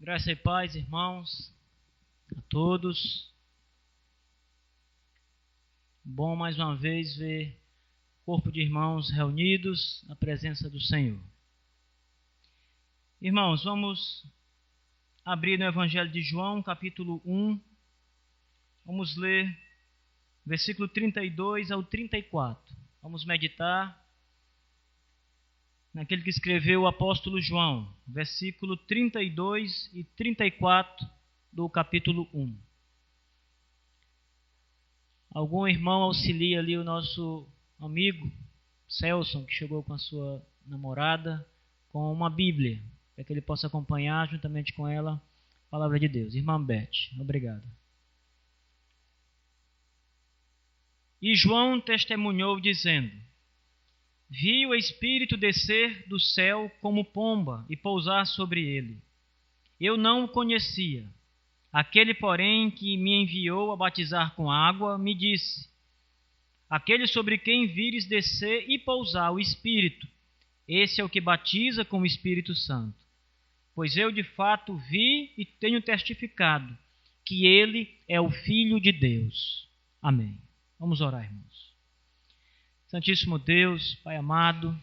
Graça e paz, irmãos, a todos. Bom mais uma vez ver o corpo de irmãos reunidos na presença do Senhor. Irmãos, vamos abrir no Evangelho de João, capítulo 1. Vamos ler versículo 32 ao 34. Vamos meditar naquele que escreveu o apóstolo João, versículo 32 e 34 do capítulo 1. Algum irmão auxilia ali o nosso amigo Celson, que chegou com a sua namorada, com uma Bíblia, para que ele possa acompanhar juntamente com ela a palavra de Deus. Irmã Beth, obrigado. E João testemunhou dizendo: Vi o Espírito descer do céu como pomba e pousar sobre ele. Eu não o conhecia. Aquele, porém, que me enviou a batizar com água, me disse: Aquele sobre quem vires descer e pousar o Espírito, esse é o que batiza com o Espírito Santo. Pois eu de fato vi e tenho testificado que ele é o Filho de Deus. Amém. Vamos orar, irmãos. Santíssimo Deus, Pai amado,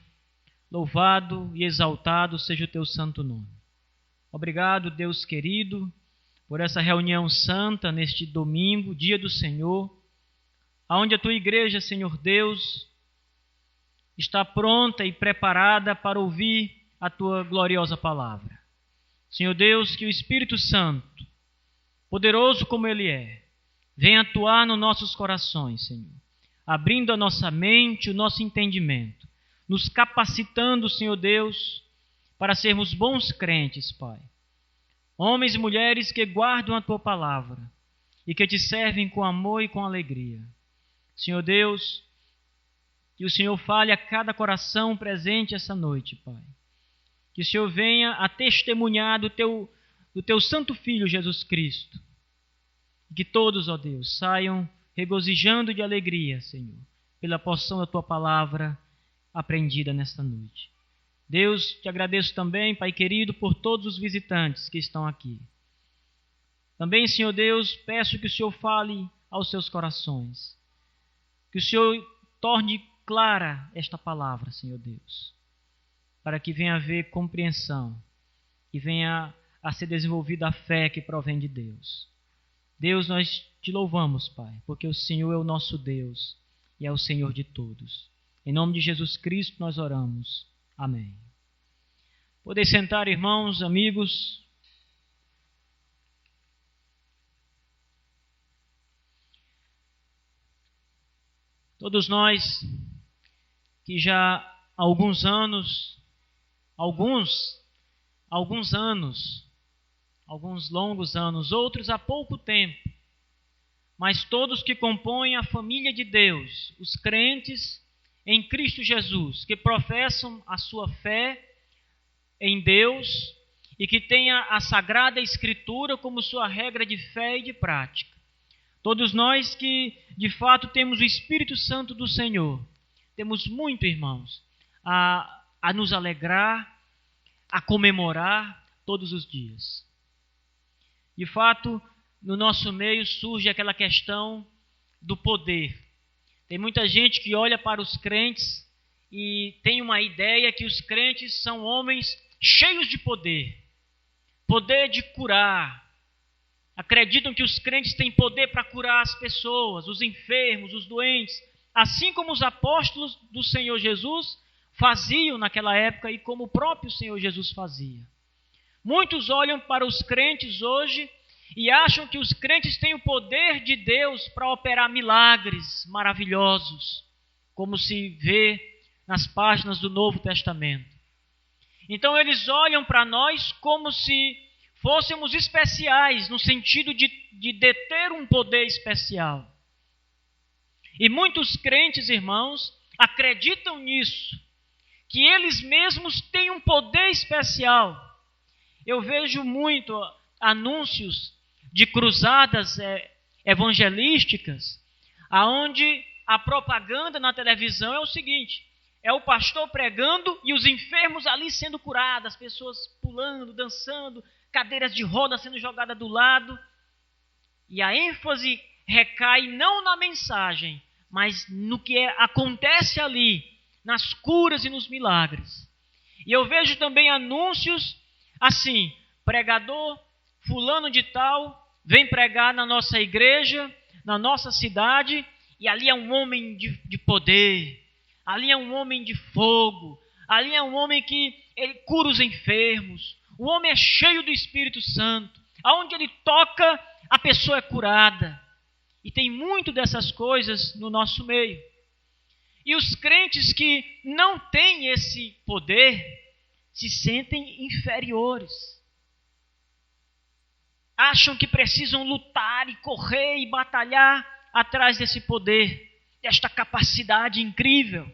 louvado e exaltado seja o teu santo nome. Obrigado, Deus querido, por essa reunião santa neste domingo, dia do Senhor, onde a tua igreja, Senhor Deus, está pronta e preparada para ouvir a tua gloriosa palavra. Senhor Deus, que o Espírito Santo, poderoso como ele é, venha atuar nos nossos corações, Senhor, abrindo a nossa mente, o nosso entendimento, nos capacitando, Senhor Deus, para sermos bons crentes, Pai. Homens e mulheres que guardam a Tua palavra e que Te servem com amor e com alegria. Senhor Deus, que o Senhor fale a cada coração presente essa noite, Pai. Que o Senhor venha a testemunhar do Teu Santo Filho, Jesus Cristo. E que todos, ó Deus, saiam regozijando de alegria, Senhor, pela porção da Tua palavra aprendida nesta noite. Deus, te agradeço também, Pai querido, por todos os visitantes que estão aqui. Também, Senhor Deus, peço que o Senhor fale aos seus corações. Que o Senhor torne clara esta palavra, Senhor Deus, para que venha a haver compreensão e venha a ser desenvolvida a fé que provém de Deus. Deus, nós te louvamos, Pai, porque o Senhor é o nosso Deus e é o Senhor de todos. Em nome de Jesus Cristo nós oramos. Amém. Podem sentar, irmãos, amigos. Todos nós que já há alguns longos anos, outros há pouco tempo, mas todos que compõem a família de Deus, os crentes em Cristo Jesus, que professam a sua fé em Deus e que têm a Sagrada Escritura como sua regra de fé e de prática. Todos nós que, de fato, temos o Espírito Santo do Senhor, temos muito, irmãos, a nos alegrar, a comemorar todos os dias. De fato, no nosso meio surge aquela questão do poder. Tem muita gente que olha para os crentes e tem uma ideia que os crentes são homens cheios de poder. Poder de curar. Acreditam que os crentes têm poder para curar as pessoas, os enfermos, os doentes, assim como os apóstolos do Senhor Jesus faziam naquela época e como o próprio Senhor Jesus fazia. Muitos olham para os crentes hoje e acham que os crentes têm o poder de Deus para operar milagres maravilhosos, como se vê nas páginas do Novo Testamento. Então eles olham para nós como se fôssemos especiais, no sentido de deter um poder especial. E muitos crentes, irmãos, acreditam nisso, que eles mesmos têm um poder especial. Eu vejo muito anúncios de cruzadas evangelísticas, aonde a propaganda na televisão é o seguinte: é o pastor pregando e os enfermos ali sendo curados, as pessoas pulando, dançando, cadeiras de roda sendo jogadas do lado. E a ênfase recai não na mensagem, mas no que acontece ali, nas curas e nos milagres. E eu vejo também anúncios assim: pregador fulano de tal vem pregar na nossa igreja, na nossa cidade, e ali é um homem de poder, ali é um homem de fogo, ali é um homem que ele cura os enfermos, o homem é cheio do Espírito Santo, aonde ele toca, a pessoa é curada. E tem muito dessas coisas no nosso meio. E os crentes que não têm esse poder se sentem inferiores. Acham que precisam lutar e correr e batalhar atrás desse poder, desta capacidade incrível.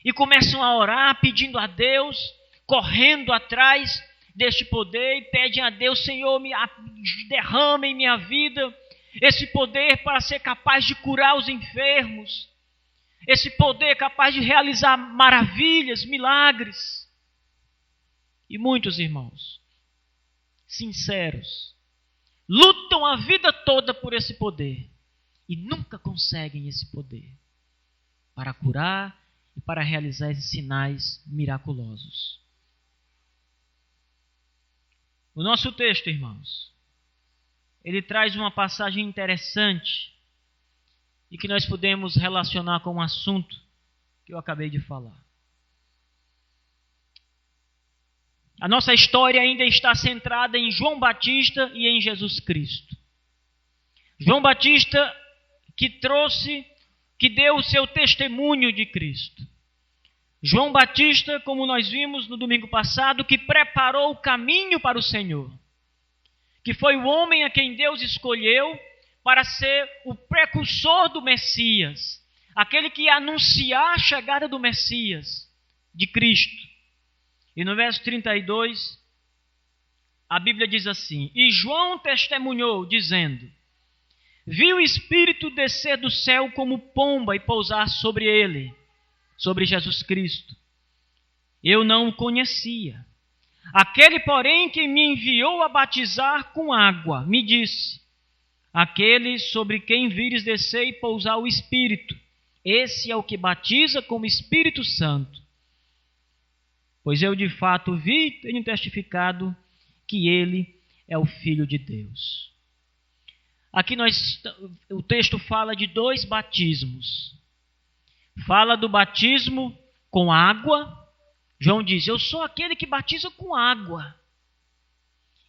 E começam a orar pedindo a Deus, correndo atrás deste poder, e pedem a Deus: Senhor, derrama em minha vida esse poder para ser capaz de curar os enfermos, esse poder capaz de realizar maravilhas, milagres. E muitos irmãos, sinceros, lutam a vida toda por esse poder e nunca conseguem esse poder para curar e para realizar esses sinais miraculosos. O nosso texto, irmãos, ele traz uma passagem interessante e que nós podemos relacionar com um assunto que eu acabei de falar. A nossa história ainda está centrada em João Batista e em Jesus Cristo. João Batista que deu o seu testemunho de Cristo. João Batista, como nós vimos no domingo passado, que preparou o caminho para o Senhor. Que foi o homem a quem Deus escolheu para ser o precursor do Messias. Aquele que ia anunciar a chegada do Messias, de Cristo. E no verso 32, a Bíblia diz assim: E João testemunhou, dizendo: Vi o Espírito descer do céu como pomba e pousar sobre ele, sobre Jesus Cristo. Eu não o conhecia. Aquele, porém, que me enviou a batizar com água, me disse: Aquele sobre quem vires descer e pousar o Espírito, esse é o que batiza com o Espírito Santo. Pois eu de fato vi e tenho testificado que ele é o Filho de Deus. Aqui o texto fala de 2 batismos. Fala do batismo com água. João diz: eu sou aquele que batiza com água.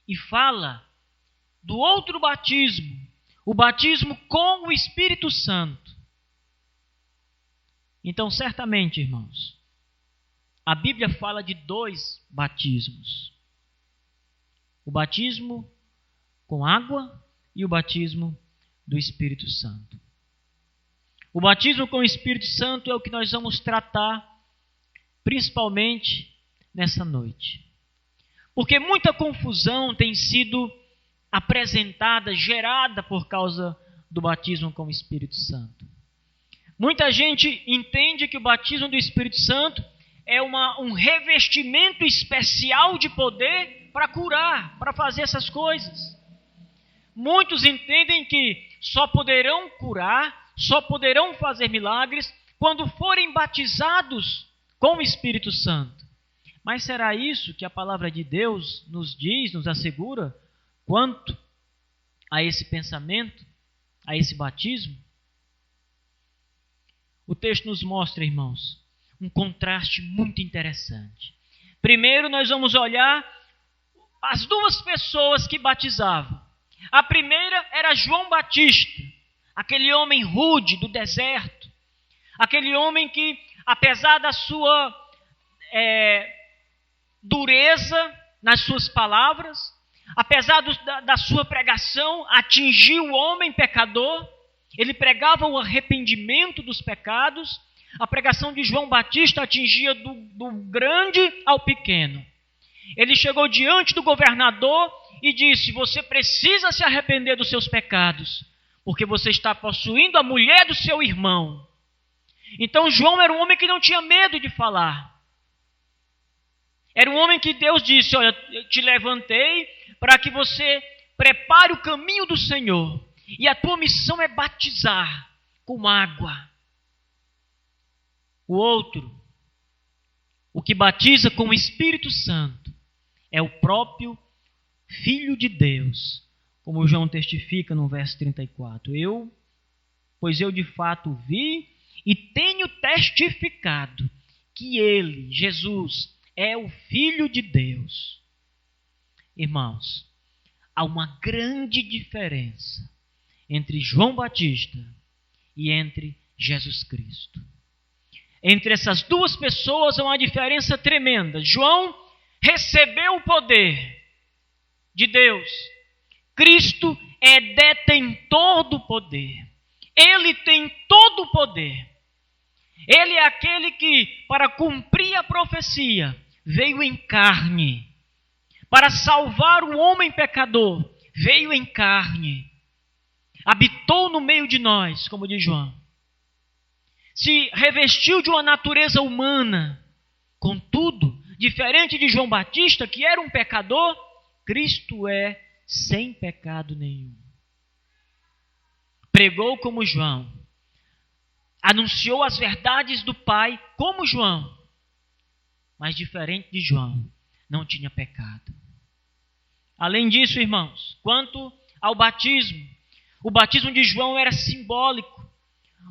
E fala do outro batismo, o batismo com o Espírito Santo. Então, certamente, irmãos, a Bíblia fala de 2 batismos. O batismo com água e o batismo do Espírito Santo. O batismo com o Espírito Santo é o que nós vamos tratar principalmente nessa noite. Porque muita confusão tem sido apresentada, gerada por causa do batismo com o Espírito Santo. Muita gente entende que o batismo do Espírito Santo é um revestimento especial de poder para curar, para fazer essas coisas. Muitos entendem que só poderão curar, só poderão fazer milagres quando forem batizados com o Espírito Santo. Mas será isso que a palavra de Deus nos diz, nos assegura, quanto a esse pensamento, a esse batismo? O texto nos mostra, irmãos, um contraste muito interessante. Primeiro, nós vamos olhar as 2 pessoas que batizavam. A primeira era João Batista, aquele homem rude do deserto, aquele homem que, apesar da sua dureza nas suas palavras, apesar da sua pregação atingir o homem pecador, ele pregava o arrependimento dos pecados. A pregação de João Batista atingia do grande ao pequeno. Ele chegou diante do governador e disse: você precisa se arrepender dos seus pecados, porque você está possuindo a mulher do seu irmão. Então João era um homem que não tinha medo de falar. Era um homem que Deus disse: olha, eu te levantei para que você prepare o caminho do Senhor. E a tua missão é batizar com água. O outro, o que batiza com o Espírito Santo, é o próprio Filho de Deus, como João testifica no verso 34. Pois eu de fato vi e tenho testificado que ele, Jesus, é o Filho de Deus. Irmãos, há uma grande diferença entre João Batista e entre Jesus Cristo. Entre essas duas pessoas há uma diferença tremenda. João recebeu o poder de Deus. Cristo é detentor do poder. Ele tem todo o poder. Ele é aquele que, para cumprir a profecia, veio em carne. Para salvar o homem pecador, veio em carne. Habitou no meio de nós, como diz João. Se revestiu de uma natureza humana. Contudo, diferente de João Batista, que era um pecador, Cristo é sem pecado nenhum. Pregou como João. Anunciou as verdades do Pai como João. Mas diferente de João, não tinha pecado. Além disso, irmãos, quanto ao batismo, o batismo de João era simbólico.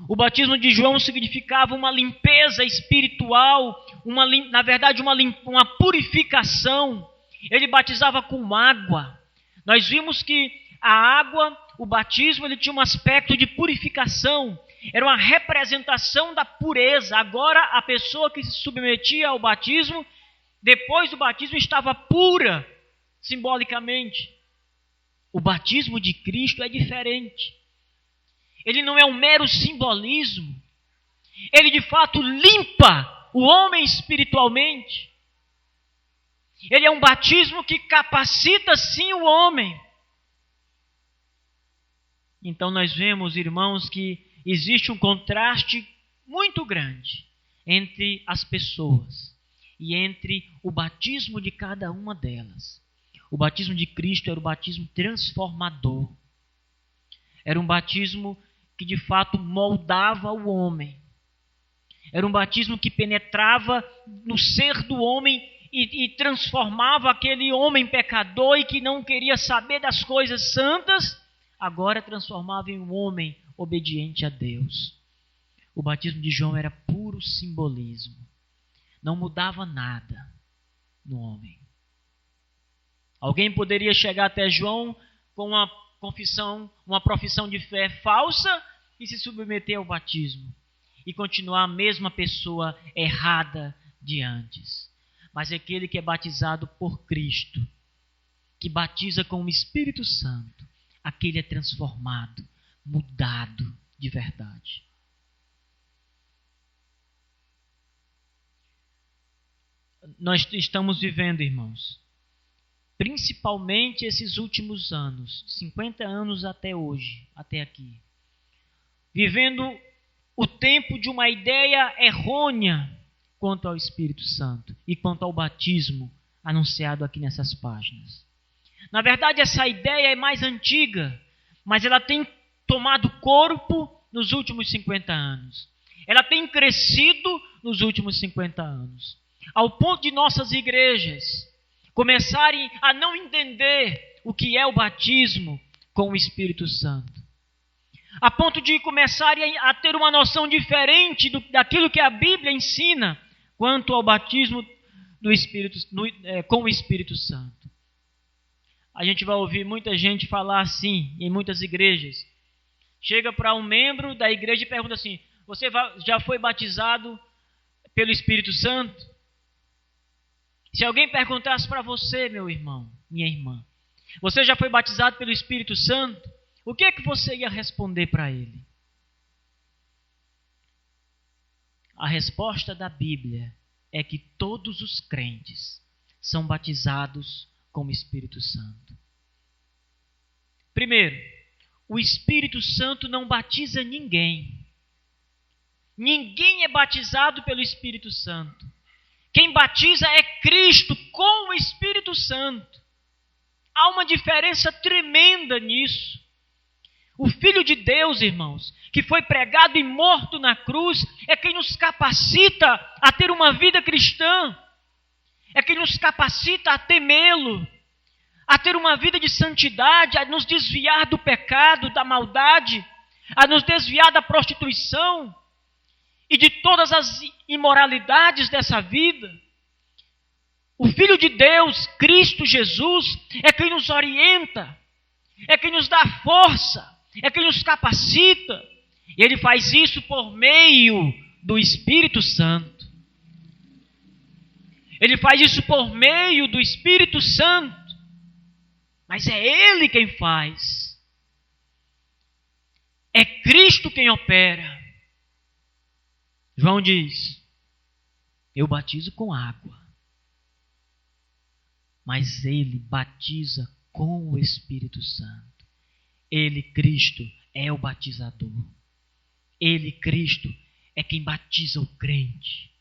O batismo de João significava uma limpeza espiritual, uma purificação. Ele batizava com água. Nós vimos que a água, o batismo, ele tinha um aspecto de purificação. Era uma representação da pureza. Agora, a pessoa que se submetia ao batismo, depois do batismo, estava pura, simbolicamente. O batismo de Cristo é diferente. Ele não é um mero simbolismo. Ele, de fato, limpa o homem espiritualmente. Ele é um batismo que capacita, sim, o homem. Então, nós vemos, irmãos, que existe um contraste muito grande entre as pessoas e entre o batismo de cada uma delas. O batismo de Cristo era o batismo transformador. Era um batismo que de fato moldava o homem. Era um batismo que penetrava no ser do homem e transformava aquele homem pecador e que não queria saber das coisas santas, agora transformava em um homem obediente a Deus. O batismo de João era puro simbolismo. Não mudava nada no homem. Alguém poderia chegar até João com uma profissão de fé falsa e se submeter ao batismo e continuar a mesma pessoa errada de antes. Mas aquele que é batizado por Cristo, que batiza com o Espírito Santo, aquele é transformado, mudado de verdade. Nós estamos vivendo, irmãos, principalmente esses últimos anos, 50 anos até hoje, até aqui, vivendo o tempo de uma ideia errônea quanto ao Espírito Santo e quanto ao batismo anunciado aqui nessas páginas. Na verdade, essa ideia é mais antiga, mas ela tem tomado corpo nos últimos 50 anos. Ela tem crescido nos últimos 50 anos, ao ponto de nossas igrejas começarem a não entender o que é o batismo com o Espírito Santo. A ponto de começarem a ter uma noção diferente daquilo que a Bíblia ensina quanto ao batismo com o Espírito Santo. A gente vai ouvir muita gente falar assim em muitas igrejas. Chega para um membro da igreja e pergunta assim: você já foi batizado pelo Espírito Santo? Se alguém perguntasse para você, meu irmão, minha irmã, você já foi batizado pelo Espírito Santo? O que é que você ia responder para ele? A resposta da Bíblia é que todos os crentes são batizados com o Espírito Santo. Primeiro, o Espírito Santo não batiza ninguém. Ninguém é batizado pelo Espírito Santo. Quem batiza é Cristo com o Espírito Santo. Há uma diferença tremenda nisso. O Filho de Deus, irmãos, que foi pregado e morto na cruz, é quem nos capacita a ter uma vida cristã. É quem nos capacita a temê-lo, a ter uma vida de santidade, a nos desviar do pecado, da maldade, a nos desviar da prostituição e de todas as imoralidades dessa vida. O Filho de Deus, Cristo Jesus, é quem nos orienta, é quem nos dá força, é quem nos capacita. E Ele faz isso por meio do Espírito Santo. Ele faz isso por meio do Espírito Santo. Mas é Ele quem faz. É Cristo quem opera. João diz: eu batizo com água, mas Ele batiza com o Espírito Santo. Ele, Cristo, é o batizador. Ele, Cristo, é quem batiza o crente.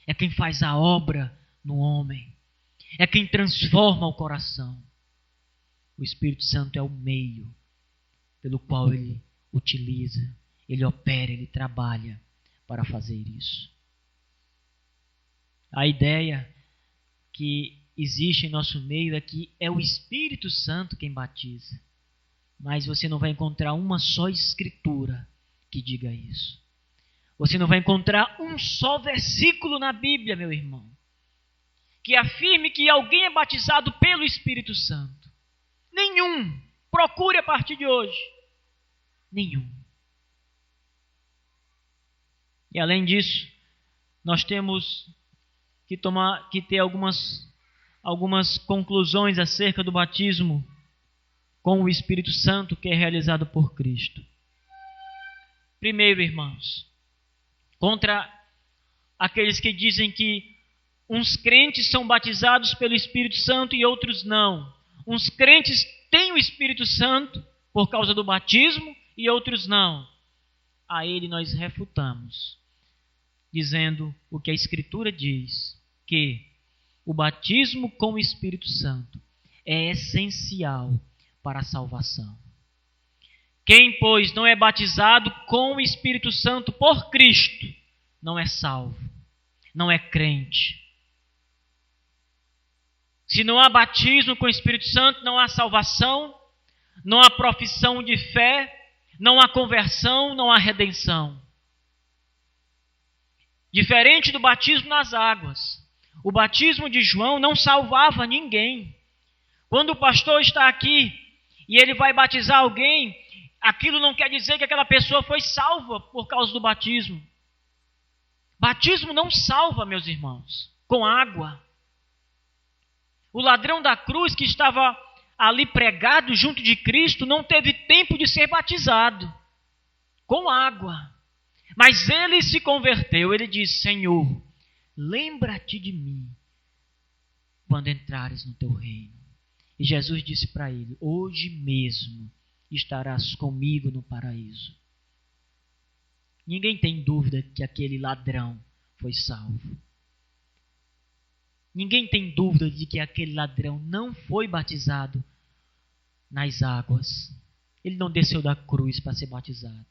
É quem faz a obra no homem. É quem transforma o coração. O Espírito Santo é o meio pelo qual Ele utiliza, Ele opera, Ele trabalha para fazer isso. A ideia que existe em nosso meio é que é o Espírito Santo quem batiza. Mas você não vai encontrar uma só escritura que diga isso. Você não vai encontrar um só versículo na Bíblia, meu irmão, que afirme que alguém é batizado pelo Espírito Santo. Nenhum. Procure a partir de hoje. Nenhum. E além disso, nós temos que ter algumas conclusões acerca do batismo com o Espírito Santo que é realizado por Cristo. Primeiro, irmãos, contra aqueles que dizem que uns crentes são batizados pelo Espírito Santo e outros não. Uns crentes têm o Espírito Santo por causa do batismo e outros não. A ele nós refutamos, dizendo o que a Escritura diz, que o batismo com o Espírito Santo é essencial para a salvação. Quem, pois, não é batizado com o Espírito Santo por Cristo, não é salvo, não é crente. Se não há batismo com o Espírito Santo, não há salvação, não há profissão de fé, não há conversão, não há redenção. Diferente do batismo nas águas, o batismo de João não salvava ninguém. Quando o pastor está aqui e ele vai batizar alguém, aquilo não quer dizer que aquela pessoa foi salva por causa do batismo. Batismo não salva, meus irmãos, com água. O ladrão da cruz que estava ali pregado junto de Cristo não teve tempo de ser batizado com água. Mas ele se converteu, ele disse: Senhor, lembra-te de mim quando entrares no teu reino. E Jesus disse para ele: hoje mesmo estarás comigo no paraíso. Ninguém tem dúvida que aquele ladrão foi salvo. Ninguém tem dúvida de que aquele ladrão não foi batizado nas águas. Ele não desceu da cruz para ser batizado.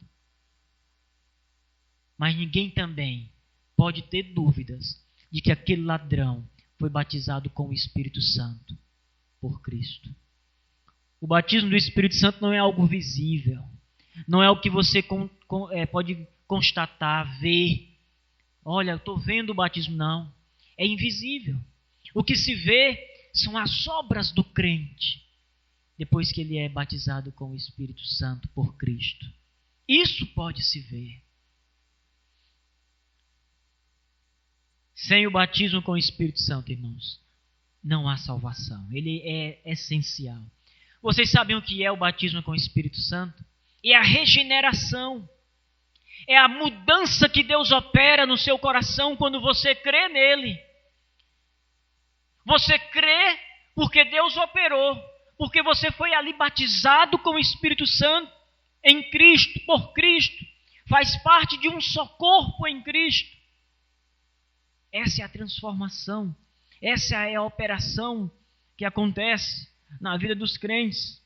Mas ninguém também pode ter dúvidas de que aquele ladrão foi batizado com o Espírito Santo por Cristo. O batismo do Espírito Santo não é algo visível. Não é o que você pode constatar, ver. Olha, eu estou vendo o batismo. Não. É invisível. O que se vê são as obras do crente depois que ele é batizado com o Espírito Santo por Cristo. Isso pode se ver. Sem o batismo com o Espírito Santo, irmãos, não há salvação. Ele é essencial. Vocês sabem o que é o batismo com o Espírito Santo? É a regeneração. É a mudança que Deus opera no seu coração quando você crê nele. Você crê porque Deus operou, porque você foi ali batizado com o Espírito Santo em Cristo, por Cristo. Faz parte de um só corpo em Cristo. Essa é a transformação. Essa é a operação que acontece na vida dos crentes.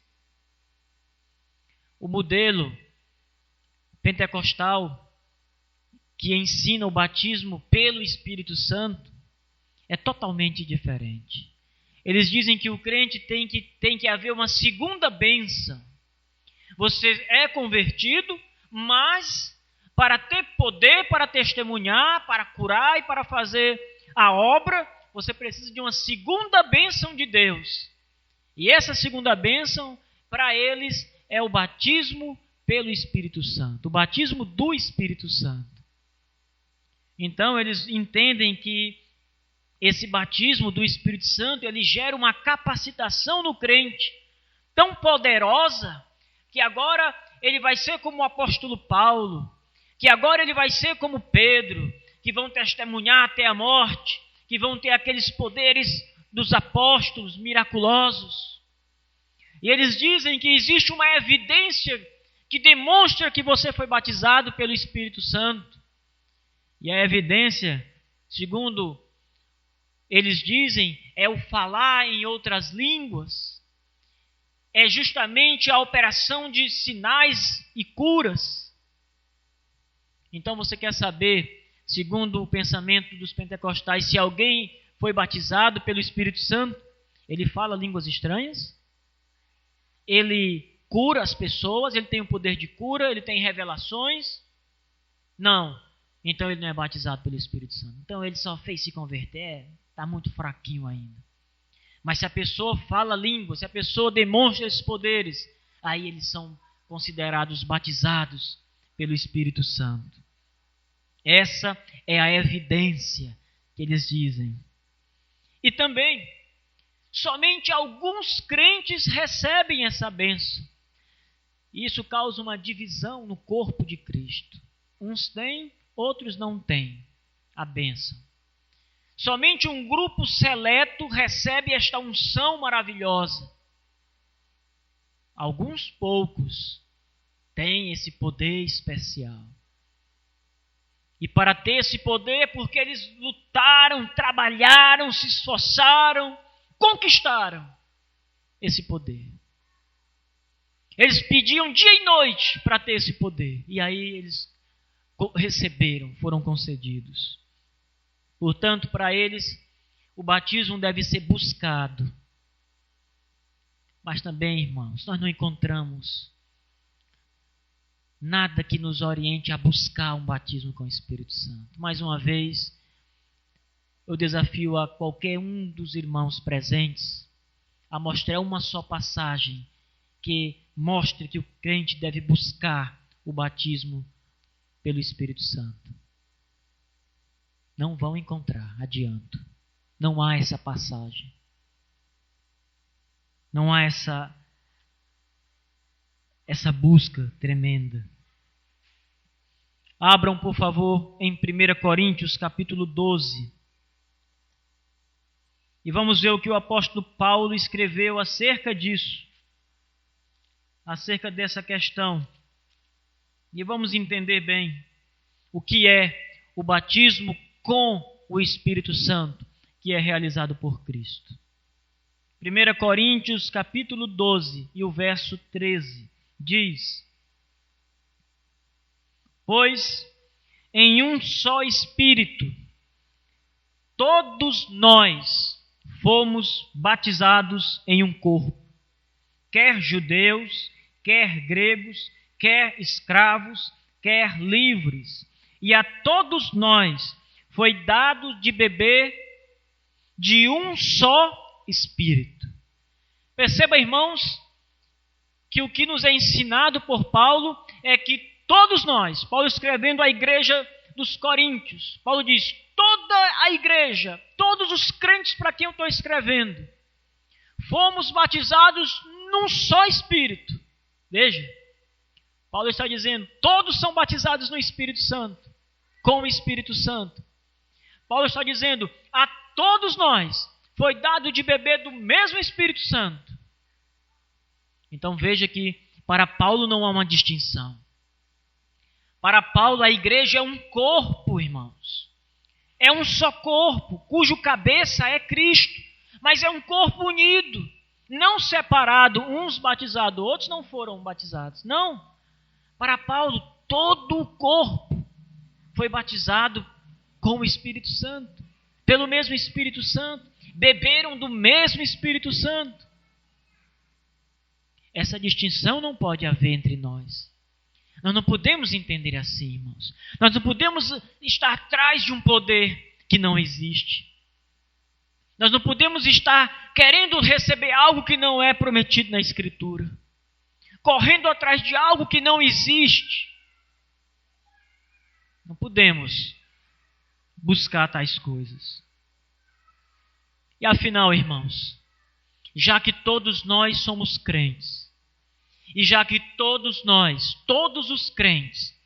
O modelo pentecostal que ensina o batismo pelo Espírito Santo é totalmente diferente. Eles dizem que o crente tem que haver uma segunda bênção. Você é convertido, mas para ter poder, para testemunhar, para curar e para fazer a obra, você precisa de uma segunda bênção de Deus. E essa segunda bênção, para eles, é o batismo pelo Espírito Santo, o batismo do Espírito Santo. Então, eles entendem que esse batismo do Espírito Santo, ele gera uma capacitação no crente tão poderosa, que agora ele vai ser como o apóstolo Paulo, que agora ele vai ser como Pedro, que vão testemunhar até a morte, que vão ter aqueles poderes dos apóstolos miraculosos. E eles dizem que existe uma evidência que demonstra que você foi batizado pelo Espírito Santo. E a evidência, segundo eles dizem, é o falar em outras línguas. É justamente a operação de sinais e curas. Então você quer saber, segundo o pensamento dos pentecostais, se alguém foi batizado pelo Espírito Santo, ele fala línguas estranhas? Ele cura as pessoas? Ele tem o poder de cura? Ele tem revelações? Não. Então ele não é batizado pelo Espírito Santo. Então ele só fez se converter, está muito fraquinho ainda. Mas se a pessoa fala língua, se a pessoa demonstra esses poderes, aí eles são considerados batizados pelo Espírito Santo. Essa é a evidência que eles dizem. E também, somente alguns crentes recebem essa bênção. Isso causa uma divisão no corpo de Cristo. Uns têm, outros não têm a bênção. Somente um grupo seleto recebe esta unção maravilhosa. Alguns poucos têm esse poder especial. E para ter esse poder, porque eles lutaram, trabalharam, se esforçaram, conquistaram esse poder. Eles pediam dia e noite para ter esse poder. E aí eles receberam, foram concedidos. Portanto, para eles, o batismo deve ser buscado. Mas também, irmãos, nós não encontramos nada que nos oriente a buscar um batismo com o Espírito Santo. Mais uma vez, eu desafio a qualquer um dos irmãos presentes a mostrar uma só passagem que mostre que o crente deve buscar o batismo pelo Espírito Santo. Não vão encontrar, adianto. Não há essa passagem. Não há essa busca tremenda. Abram, por favor, em 1 Coríntios, capítulo 12. E vamos ver o que o apóstolo Paulo escreveu acerca disso. Acerca dessa questão. E vamos entender bem o que é o batismo com o Espírito Santo, que é realizado por Cristo. 1 Coríntios, capítulo 12, e o verso 13, diz: Pois em um só Espírito todos nós fomos batizados em um corpo, quer judeus, quer gregos, quer escravos, quer livres, e a todos nós foi dado de beber de um só Espírito. Perceba, irmãos, que o que nos é ensinado por Paulo é que todos nós, Paulo escrevendo à igreja dos Coríntios, Paulo diz, toda a igreja, todos os crentes para quem eu estou escrevendo, fomos batizados num só Espírito. Veja, Paulo está dizendo, todos são batizados no Espírito Santo, com o Espírito Santo. Paulo está dizendo, a todos nós foi dado de beber do mesmo Espírito Santo. Então veja que para Paulo não há uma distinção. Para Paulo a igreja é um corpo, irmãos. É um só corpo, cujo cabeça é Cristo. Mas é um corpo unido, não separado, uns batizados, outros não foram batizados. Não. Para Paulo, todo o corpo foi batizado com o Espírito Santo, pelo mesmo Espírito Santo, beberam do mesmo Espírito Santo. Essa distinção não pode haver entre nós. Nós não podemos entender assim, irmãos. Nós não podemos estar atrás de um poder que não existe. Nós não podemos estar querendo receber algo que não é prometido na Escritura, correndo atrás de algo que não existe. Não podemos buscar tais coisas. E afinal, irmãos, já que todos nós somos crentes, e já que todos nós, todos os crentes,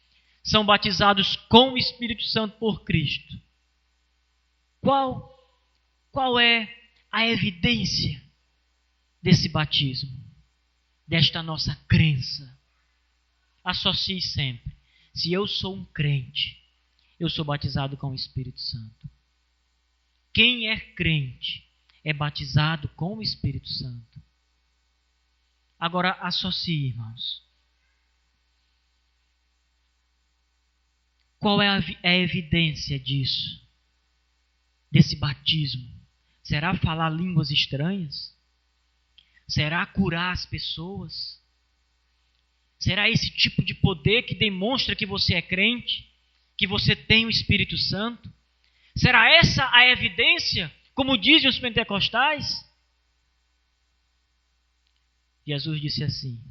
são batizados com o Espírito Santo por Cristo, qual é a evidência desse batismo, desta nossa crença? Associe sempre. Se eu sou um crente, eu sou batizado com o Espírito Santo. Quem é crente é batizado com o Espírito Santo. Agora associe, irmãos. Qual é a evidência disso? Desse batismo? Será falar línguas estranhas? Será curar as pessoas? Será esse tipo de poder que demonstra que você é crente? Que você tem o Espírito Santo? Será essa a evidência, como dizem os pentecostais? Jesus disse assim,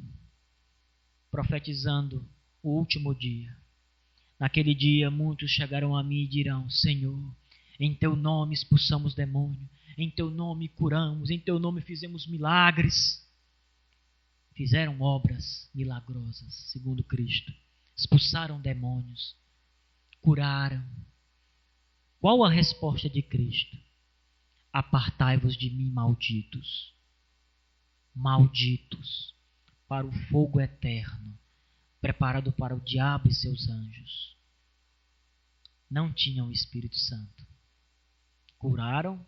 profetizando o último dia. Naquele dia muitos chegarão a mim e dirão: Senhor, em teu nome expulsamos demônio, em teu nome curamos, em teu nome fizemos milagres. Fizeram obras milagrosas, segundo Cristo. Expulsaram demônios, curaram. Qual a resposta de Cristo? Apartai-vos de mim, malditos. Malditos para o fogo eterno, preparado para o diabo e seus anjos. Não tinham o Espírito Santo. Curaram,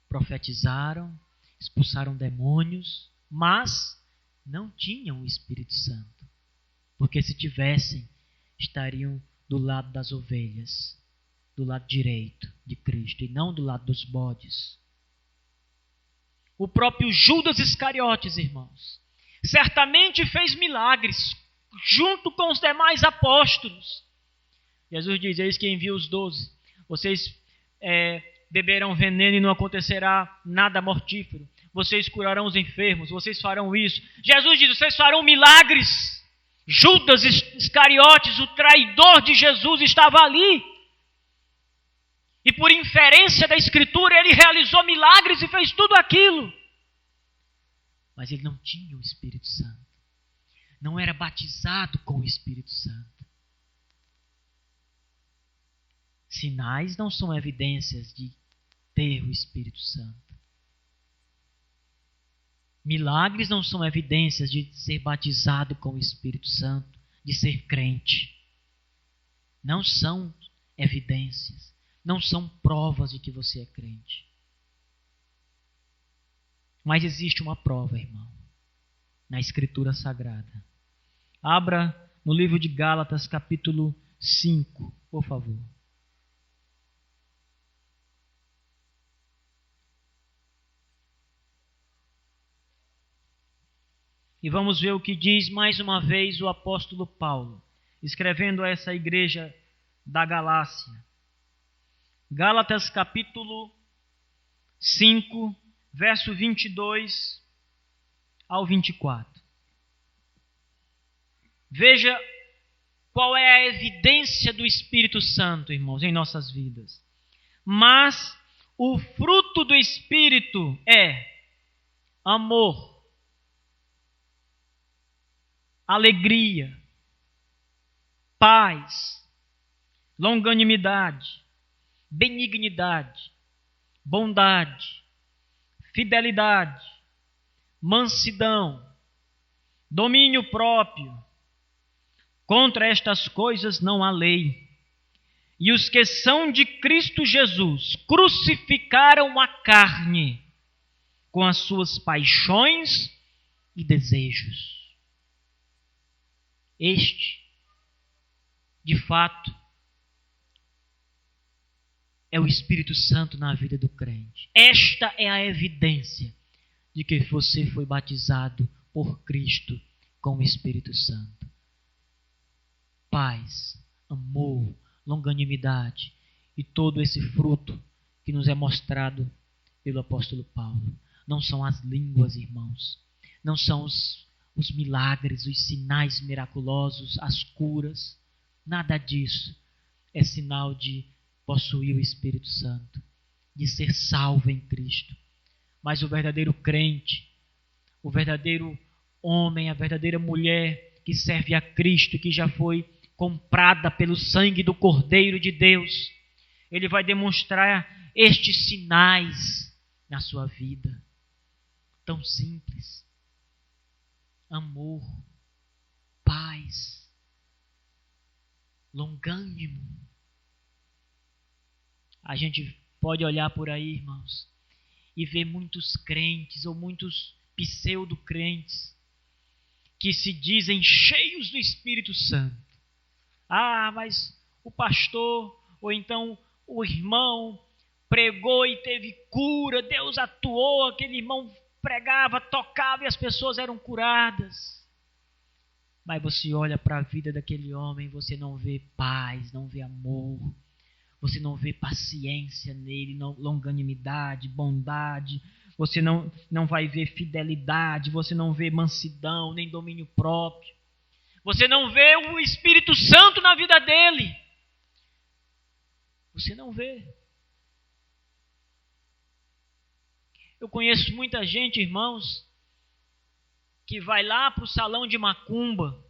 profetizaram, expulsaram demônios, mas não tinham o Espírito Santo. Porque se tivessem, estariam do lado das ovelhas, do lado direito de Cristo e não do lado dos bodes. O próprio Judas Iscariotes, irmãos, certamente fez milagres junto com os demais apóstolos. Jesus diz: eis que envia os 12. Vocês beberão veneno e não acontecerá nada mortífero. Vocês curarão os enfermos, vocês farão isso. Jesus diz: vocês farão milagres. Judas Iscariotes, o traidor de Jesus, estava ali. E por inferência da Escritura, ele realizou milagres e fez tudo aquilo. Mas ele não tinha o Espírito Santo. Não era batizado com o Espírito Santo. Sinais não são evidências de ter o Espírito Santo. Milagres não são evidências de ser batizado com o Espírito Santo, de ser crente. Não são evidências. Não são provas de que você é crente. Mas existe uma prova, irmão, na Escritura Sagrada. Abra no livro de Gálatas, capítulo 5, por favor. E vamos ver o que diz mais uma vez o apóstolo Paulo, escrevendo a essa igreja da Galácia. Gálatas capítulo 5, verso 22 ao 24. Veja qual é a evidência do Espírito Santo, irmãos, em nossas vidas. Mas o fruto do Espírito é amor, alegria, paz, longanimidade, benignidade, bondade, fidelidade, mansidão, domínio próprio. Contra estas coisas não há lei. E os que são de Cristo Jesus crucificaram a carne com as suas paixões e desejos. Este, de fato, é o Espírito Santo na vida do crente. Esta é a evidência de que você foi batizado por Cristo com o Espírito Santo. Paz, amor, longanimidade e todo esse fruto que nos é mostrado pelo apóstolo Paulo. Não são as línguas, irmãos. Não são os milagres, os sinais miraculosos, as curas. Nada disso é sinal de possuir o Espírito Santo, de ser salvo em Cristo. Mas o verdadeiro crente, o verdadeiro homem, a verdadeira mulher que serve a Cristo, que já foi comprada pelo sangue do Cordeiro de Deus, ele vai demonstrar estes sinais na sua vida. Tão simples. Amor, paz, longânimo. A gente pode olhar por aí, irmãos, e ver muitos crentes ou muitos pseudo-crentes que se dizem cheios do Espírito Santo. Ah, mas o pastor ou então o irmão pregou e teve cura, Deus atuou, aquele irmão pregava, tocava e as pessoas eram curadas. Mas você olha para a vida daquele homem, você não vê paz, não vê amor, você não vê paciência nele, não, longanimidade, bondade, você não vai ver fidelidade, você não vê mansidão, nem domínio próprio. Você não vê o Espírito Santo na vida dele. Você não vê. Eu conheço muita gente, irmãos, que vai lá para o salão de macumba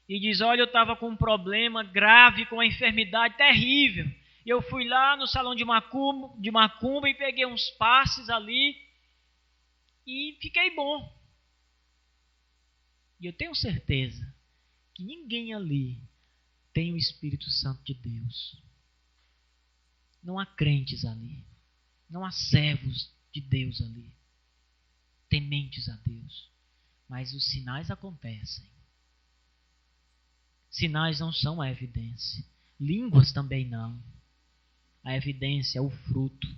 e diz, olha, eu estava com um problema grave, com uma enfermidade terrível. E eu fui lá no salão de macumba e peguei uns passes ali e fiquei bom. E eu tenho certeza que ninguém ali tem o Espírito Santo de Deus. Não há crentes ali. Não há servos de Deus ali. Tementes a Deus. Mas os sinais acontecem. Sinais não são a evidência. Línguas também não. A evidência é o fruto.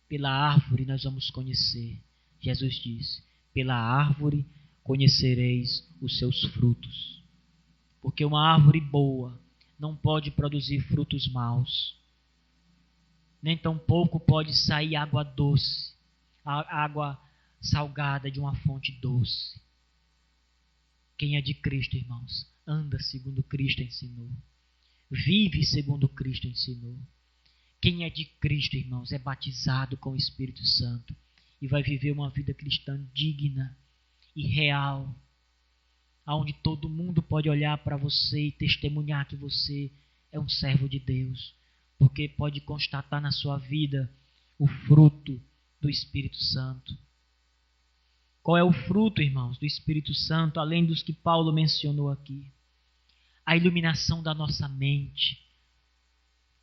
Pela árvore nós vamos conhecer. Jesus disse, pela árvore conhecereis os seus frutos. Porque uma árvore boa não pode produzir frutos maus. Nem tampouco pode sair água doce, água salgada de uma fonte doce. Quem é de Cristo, irmãos, anda segundo Cristo ensinou. Vive segundo Cristo ensinou. Quem é de Cristo, irmãos, é batizado com o Espírito Santo e vai viver uma vida cristã digna e real, onde todo mundo pode olhar para você e testemunhar que você é um servo de Deus, porque pode constatar na sua vida o fruto do Espírito Santo. Qual é o fruto, irmãos, do Espírito Santo, além dos que Paulo mencionou aqui? A iluminação da nossa mente.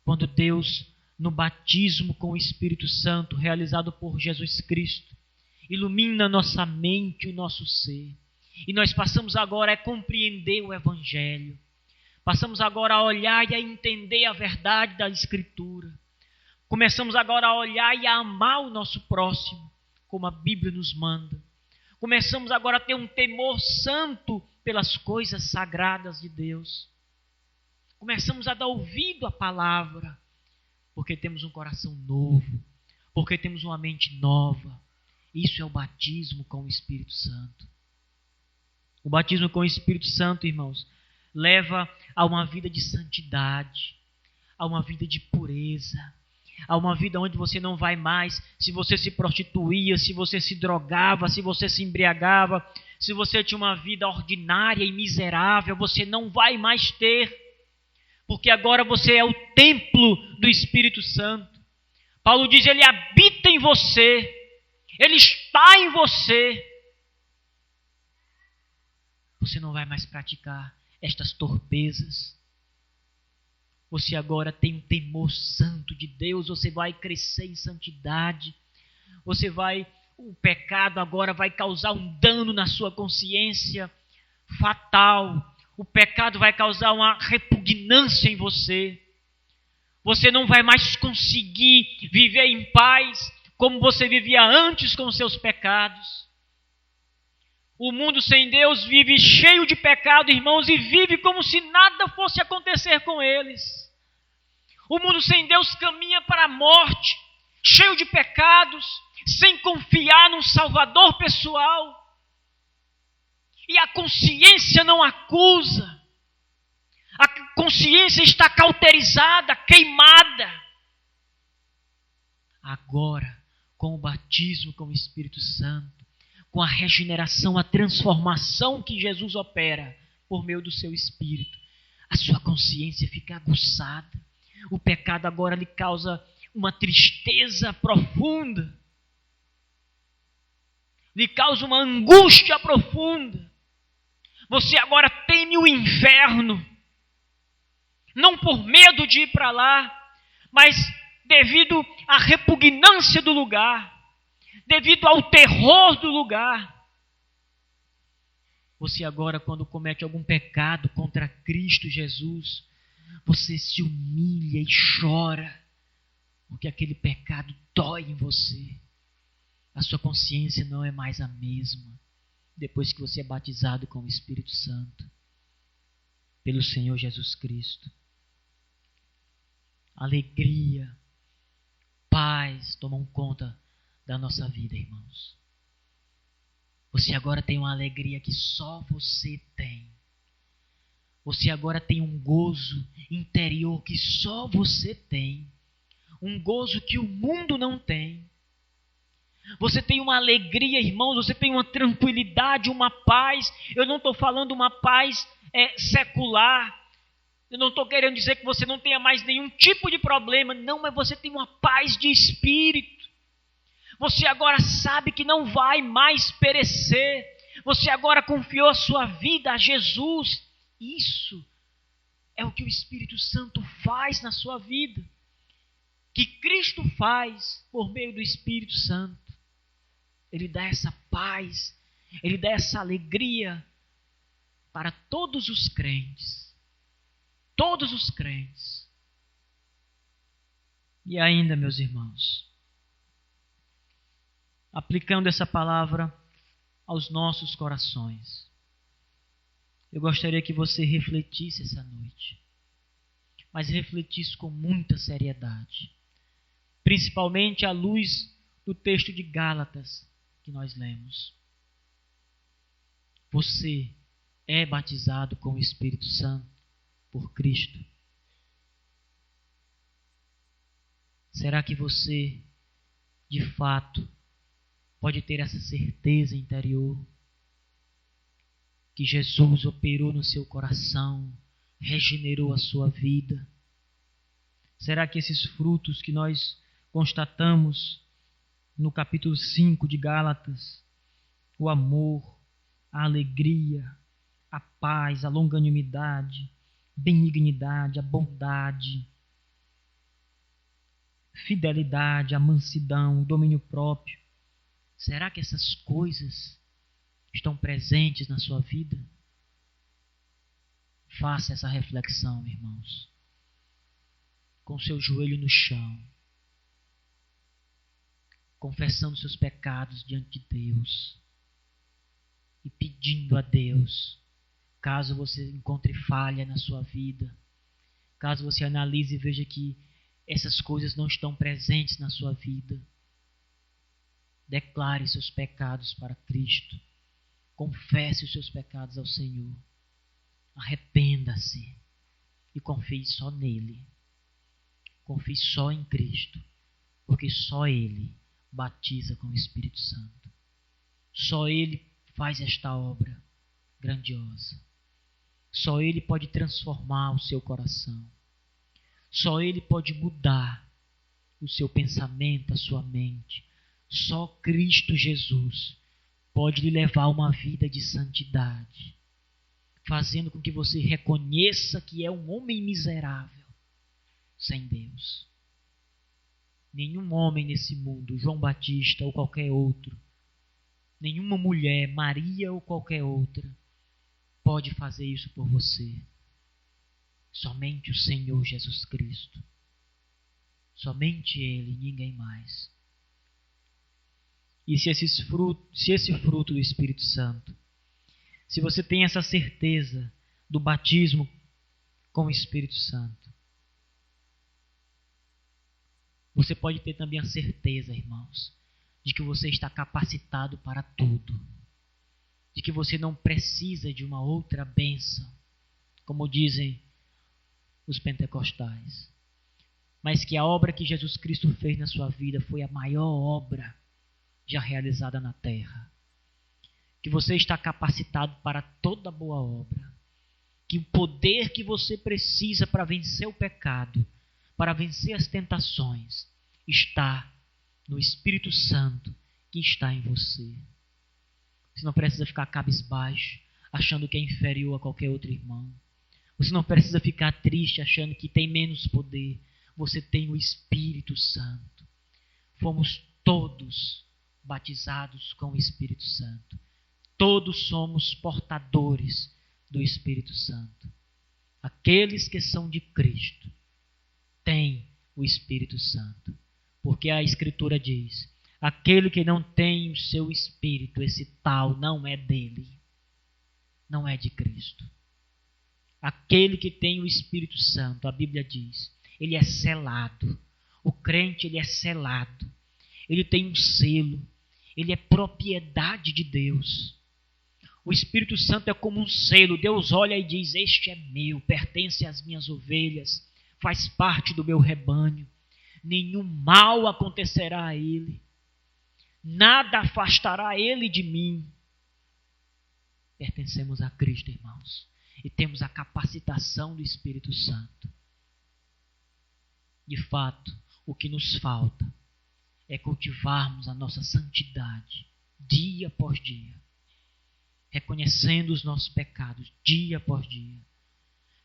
Quando Deus, no batismo com o Espírito Santo, realizado por Jesus Cristo, ilumina a nossa mente, o nosso ser. E nós passamos agora a compreender o Evangelho. Passamos agora a olhar e a entender a verdade da Escritura. Começamos agora a olhar e a amar o nosso próximo, como a Bíblia nos manda. Começamos agora a ter um temor santo pelas coisas sagradas de Deus. Começamos a dar ouvido à palavra, porque temos um coração novo, porque temos uma mente nova. Isso é o batismo com o Espírito Santo. O batismo com o Espírito Santo, irmãos, leva a uma vida de santidade, a uma vida de pureza, a uma vida onde você não vai mais, se você se prostituía, se você se drogava, se você se embriagava, se você tinha uma vida ordinária e miserável, você não vai mais ter, porque agora você é o templo do Espírito Santo. Paulo diz, ele habita em você, ele está em você. Você não vai mais praticar estas torpezas. Você agora tem um temor santo de Deus, você vai crescer em santidade. O pecado agora vai causar um dano na sua consciência fatal. O pecado vai causar uma repugnância em você. Você não vai mais conseguir viver em paz como você vivia antes com os seus pecados. O mundo sem Deus vive cheio de pecado, irmãos, e vive como se nada fosse acontecer com eles. O mundo sem Deus caminha para a morte, cheio de pecados, sem confiar num Salvador pessoal. E a consciência não acusa. A consciência está cauterizada, queimada. Agora, com o batismo com o Espírito Santo, com a regeneração, a transformação que Jesus opera por meio do seu Espírito, a sua consciência fica aguçada. O pecado agora lhe causa uma tristeza profunda, lhe causa uma angústia profunda. Você agora teme o inferno, não por medo de ir para lá, mas devido à repugnância do lugar, devido ao terror do lugar. Você agora, quando comete algum pecado contra Cristo Jesus, você se humilha e chora, porque aquele pecado dói em você. A sua consciência não é mais a mesma, depois que você é batizado com o Espírito Santo, pelo Senhor Jesus Cristo. Alegria, paz tomam conta da nossa vida, irmãos. Você agora tem uma alegria que só você tem. Você agora tem um gozo interior que só você tem. Um gozo que o mundo não tem. Você tem uma alegria, irmãos, você tem uma tranquilidade, uma paz. Eu não estou falando uma paz secular. Eu não estou querendo dizer que você não tenha mais nenhum tipo de problema. Não, mas você tem uma paz de espírito. Você agora sabe que não vai mais perecer. Você agora confiou a sua vida a Jesus. Isso é o que o Espírito Santo faz na sua vida. Que Cristo faz por meio do Espírito Santo. Ele dá essa paz, Ele dá essa alegria para todos os crentes. Todos os crentes. E ainda, meus irmãos, aplicando essa palavra aos nossos corações, eu gostaria que você refletisse essa noite, mas refletisse com muita seriedade, principalmente à luz do texto de Gálatas que nós lemos. Você é batizado com o Espírito Santo por Cristo? Será que você, de fato, pode ter essa certeza interior que Jesus operou no seu coração, regenerou a sua vida? Será que esses frutos que nós constatamos no capítulo 5 de Gálatas, o amor, a alegria, a paz, a longanimidade, benignidade, a bondade, fidelidade, a mansidão, o domínio próprio, será que essas coisas estão presentes na sua vida? Faça essa reflexão, irmãos, com seu joelho no chão, confessando seus pecados diante de Deus e pedindo a Deus, caso você encontre falha na sua vida, caso você analise e veja que essas coisas não estão presentes na sua vida, declare seus pecados para Cristo, confesse os seus pecados ao Senhor, arrependa-se e confie só nele, confie só em Cristo, porque só Ele batiza com o Espírito Santo, só Ele faz esta obra grandiosa, só Ele pode transformar o seu coração, só Ele pode mudar o seu pensamento, a sua mente. Só Cristo Jesus pode lhe levar a uma vida de santidade, fazendo com que você reconheça que é um homem miserável, sem Deus. Nenhum homem nesse mundo, João Batista ou qualquer outro, nenhuma mulher, Maria ou qualquer outra, pode fazer isso por você. Somente o Senhor Jesus Cristo. Somente Ele, ninguém mais. E se esse fruto do Espírito Santo, se você tem essa certeza do batismo com o Espírito Santo, você pode ter também a certeza, irmãos, de que você está capacitado para tudo. De que você não precisa de uma outra bênção, como dizem os pentecostais. Mas que a obra que Jesus Cristo fez na sua vida foi a maior obra já realizada na terra. Que você está capacitado para toda boa obra. Que o poder que você precisa para vencer o pecado, para vencer as tentações, está no Espírito Santo que está em você. Você não precisa ficar cabisbaixo, achando que é inferior a qualquer outro irmão. Você não precisa ficar triste, achando que tem menos poder. Você tem o Espírito Santo. Fomos todos batizados com o Espírito Santo. Todos somos portadores do Espírito Santo. Aqueles que são de Cristo têm o Espírito Santo. Porque a Escritura diz: aquele que não tem o seu Espírito, esse tal não é dele. Não é de Cristo. Aquele que tem o Espírito Santo, a Bíblia diz, ele é selado. O crente, ele é selado. Ele tem um selo. Ele é propriedade de Deus. O Espírito Santo é como um selo. Deus olha e diz: este é meu, pertence às minhas ovelhas, faz parte do meu rebanho. Nenhum mal acontecerá a ele. Nada afastará ele de mim. Pertencemos a Cristo, irmãos. E temos a capacitação do Espírito Santo. De fato, o que nos falta é cultivarmos a nossa santidade dia após dia. Reconhecendo os nossos pecados dia após dia.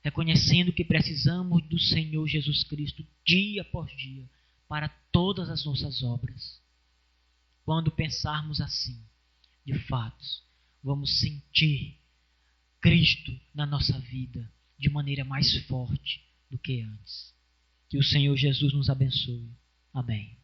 Reconhecendo que precisamos do Senhor Jesus Cristo dia após dia para todas as nossas obras. Quando pensarmos assim, de fato, vamos sentir Cristo na nossa vida de maneira mais forte do que antes. Que o Senhor Jesus nos abençoe. Amém.